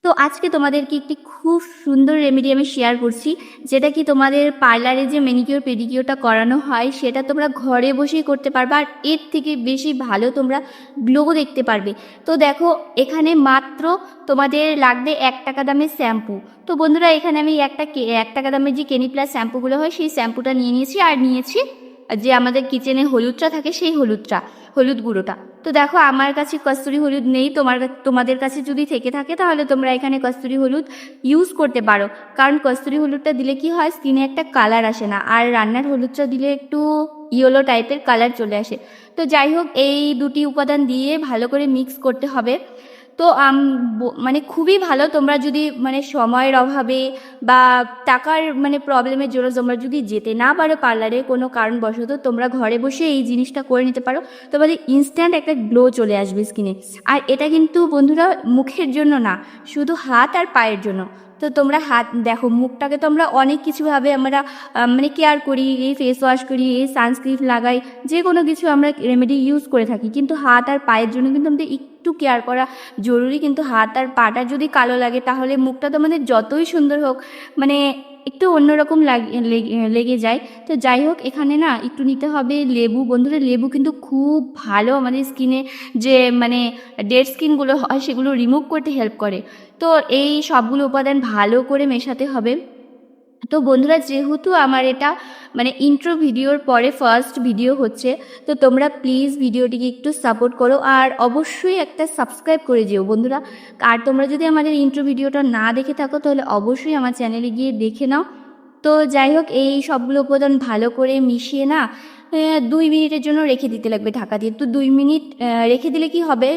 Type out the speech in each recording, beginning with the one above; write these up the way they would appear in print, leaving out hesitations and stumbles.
তো আজকে তোমাদেরকে একটি খুব সুন্দর রেমেডি আমি শেয়ার করছি, যেটা কি তোমাদের পার্লারে যে ম্যানিকিওর পেডিকিওরটা করানো হয় সেটা তোমরা ঘরে বসেই করতে পারবে, আর এর থেকে বেশি ভালো তোমরা গ্লো দেখতে পারবে। তো দেখো, এখানে মাত্র তোমাদের লাগবে 1 টাকা দামের শ্যাম্পু। তো বন্ধুরা, এখানে আমি 1 টাকা দামের যে ক্লিনিক প্লাস শ্যাম্পুগুলো হয় সেই শ্যাম্পুটা নিয়ে নিয়েছি, আর নিয়েছি যে আমাদের কিচেনে হলুদটা থাকে সেই হলুদ গুঁড়োটা। তো দেখো, আমার কাছে কস্তুরি হলুদ নেই, তোমাদের কাছে যদি থেকে থাকে তাহলে তোমরা এখানে কস্তুরি হলুদ ইউজ করতে পারো। কারণ কস্তুরি হলুদটা দিলে কি হয়, স্কিনে একটা কালার আসে না, আর রান্নার হলুদটা দিলে একটু ইয়েলো টাইপের কালার চলে আসে। তো যাই হোক, এই দুটি উপাদান দিয়ে ভালো করে মিক্স করতে হবে। তো মানে খুবই ভালো, তোমরা যদি মানে সময়ের অভাবে বা টাকার মানে প্রবলেমের জন্য তোমরা যদি যেতে না পারো পার্লারে কোনো কারণবশত, তোমরা ঘরে বসে এই জিনিসটা করে নিতে পারো। তোমাদের ইনস্ট্যান্ট একটা গ্লো চলে আসবে স্কিনে। আর এটা কিন্তু বন্ধুরা মুখের জন্য না, শুধু হাত আর পায়ের জন্য। তো তোমরা হাত দেখো, মুখটাকে তো আমরা অনেক কিছুভাবে আমরা মানে কেয়ার করি, এই ফেস ওয়াশ করি, এই সানস্ক্রিন লাগাই, যে কোনো কিছু আমরা রেমেডি ইউজ করে থাকি, কিন্তু হাত আর পায়ের জন্য কিন্তু আমাদের একটু কেয়ার করা জরুরি। কিন্তু হাত আর পাটা যদি কালো লাগে তাহলে মুখটা তো আমাদের যতই সুন্দর হোক মানে একটু অন্যরকম লেগে যায়। তো যাই হোক, এখানে না একটু নিতে হবে লেবু। বন্ধুরা, লেবু কিন্তু খুব ভালো আমাদের স্কিনে যে মানে ডেড স্কিনগুলো হয় সেগুলো রিমুভ করতে হেল্প করে। তো এই সবগুলো উপাদান ভালো করে মেশাতে হবে। তো বন্ধুরা, যেহেতু আমার এটা মানে ইন্ট্রো ভিডিওর পরে ফার্স্ট ভিডিও হচ্ছে, তো তোমরা প্লিজ ভিডিওটিকে একটু সাপোর্ট করো, আর অবশ্যই একটা সাবস্ক্রাইব করে যেও বন্ধুরা। আর তোমরা যদি আমাদের ইন্ট্রো ভিডিওটা না দেখে থাকো তাহলে অবশ্যই আমার চ্যানেলে গিয়ে দেখে নাও। তো যাই হোক, এই সবগুলো উপাদান ভালো করে মিশিয়ে না 2 মিনিটের জন্য রেখে দিতে লাগবে ঢাকা দিয়ে। তো 2 মিনিট রেখে দিলে কি হবে,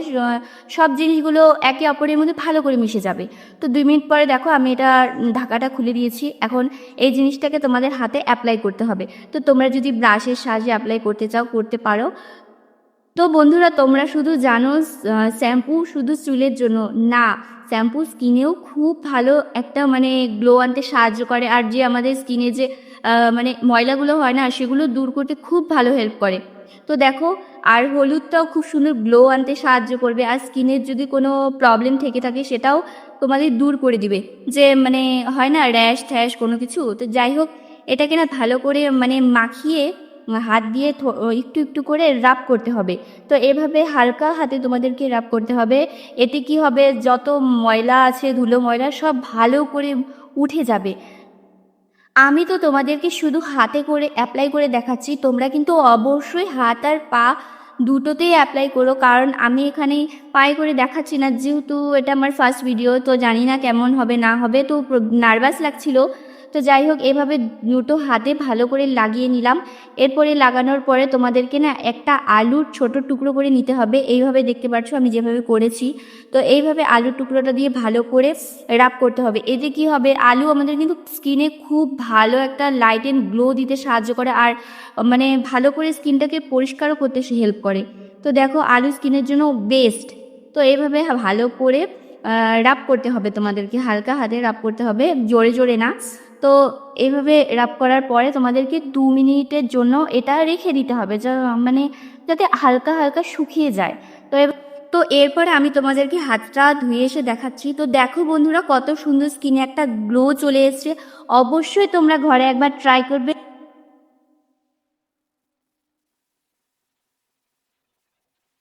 সব জিনিসগুলো একে অপরের মধ্যে ভালো করে মিশে যাবে। তো 2 মিনিট পরে দেখো, আমি এটা ঢাকাটা খুলে দিয়েছি। এখন এই জিনিসটাকে তোমাদের হাতে অ্যাপ্লাই করতে হবে। তো তোমরা যদি ব্রাশের সাহায্যে অ্যাপ্লাই করতে চাও করতে পারো। তো বন্ধুরা, তোমরা শুধু জানো শ্যাম্পু শুধু চুলের জন্য না, শ্যাম্পু স্কিনেও খুব ভালো একটা মানে গ্লো আনতে সাহায্য করে। আর যে আমাদের স্কিনে যে মানে ময়লাগুলো হয় না, সেগুলো দূর করতে খুব ভালো হেল্প করে। তো দেখো, আর হলুদটাও খুব সুন্দর গ্লো আনতে সাহায্য করবে, আর স্কিনের যদি কোনো প্রবলেম থেকে থাকে সেটাও তোমাদের দূর করে দিবে। যে মানে হয় না র্যাশ ট্যাশ কোনো কিছু। তো যাই হোক, এটাকে না ভালো করে মানে মাখিয়ে হাত দিয়ে একটু একটু করে রাব করতে হবে। তো এভাবে হালকা হাতে তোমাদেরকে রাব করতে হবে। এতে কি হবে, যত ময়লা আছে ধুলো ময়লা সব ভালো করে উঠে যাবে। আমি তো তোমাদেরকে শুধু হাতে করে অ্যাপ্লাই করে দেখাচ্ছি, তোমরা কিন্তু অবশ্যই হাত আর পা দুটোতেই অ্যাপ্লাই করো। কারণ আমি এখানে পায়ে করে দেখাচ্ছি না, যেহেতু এটা আমার ফার্স্ট ভিডিও, তো জানি না কেমন হবে না হবে, তো নার্ভাস লাগছিল। তো যাই হোক, এভাবে দুটো হাতে ভালো করে লাগিয়ে নিলাম। এরপরে লাগানোর পরে তোমাদেরকে না একটা আলুর ছোট টুকরো করে নিতে হবে। এইভাবে দেখতে পাচ্ছ আমি যেভাবে করেছি। তো এইভাবে আলুর টুকরোটা দিয়ে ভালো করে রাব করতে হবে। এতে কি হবে, আলু আমাদের কিন্তু স্কিনে খুব ভালো একটা লাইট অ্যান্ড গ্লো দিতে সাহায্য করে, আর মানে ভালো করে স্কিনটাকে পরিষ্কারও করতে সে হেল্প করে। তো দেখো, আলু স্কিনের জন্য বেস্ট। তো এইভাবে ভালো করে রাব করতে হবে, তোমাদেরকে হালকা হাতে রাব করতে হবে, জোরে জোরে না। তো এইভাবে রাব করার পরে তোমাদেরকে 2 মিনিটের জন্য এটা রেখে দিতে হবে, মানে যাতে হালকা হালকা শুকিয়ে যায়। তো এরপরে আমি তোমাদেরকে হাতটা ধুয়ে এসে দেখাচ্ছি। তো দেখো বন্ধুরা, কত সুন্দর স্কিনে একটা গ্লো চলে এসছে। অবশ্যই তোমরা ঘরে একবার ট্রাই করবে।